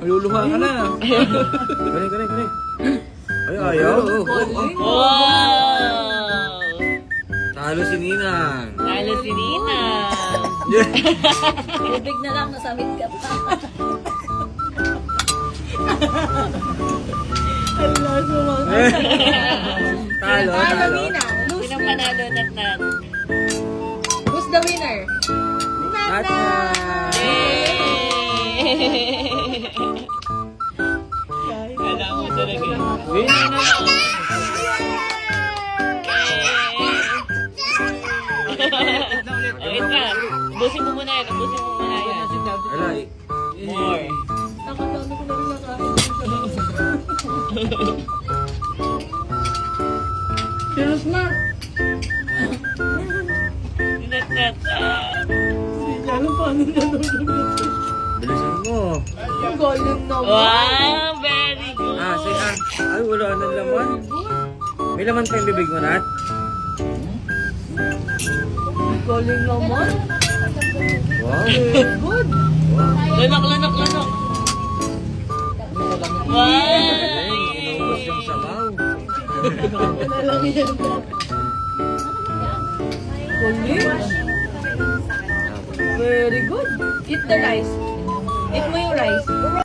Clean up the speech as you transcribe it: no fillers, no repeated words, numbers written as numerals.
Maluluha ka na. Kani. Ay, ayaw. Wow! Talo si Ninang. Talo si Nina. Tubig na lang, nasamit ka pa. Talo. Sinong panalo, Natnat? Who's the winner? At Kala mo talaga. winner na. Wait pa. Ubusin mo muna yan. Wala. More. Nakadami ko na rin nakain. Serious na. Natnat. Ano pa? Ano na Bilisan mo. Ang galing naman. Wow! Very good. Ay, wala nang laman. May laman pa yung bibig mo, Nat? Ang galing naman. Wow. Good. Lanok. Wow! Inaubos yung sabaw. Wala lang yan. Galing. Very good. Eat the rice. Eat mo yung rice.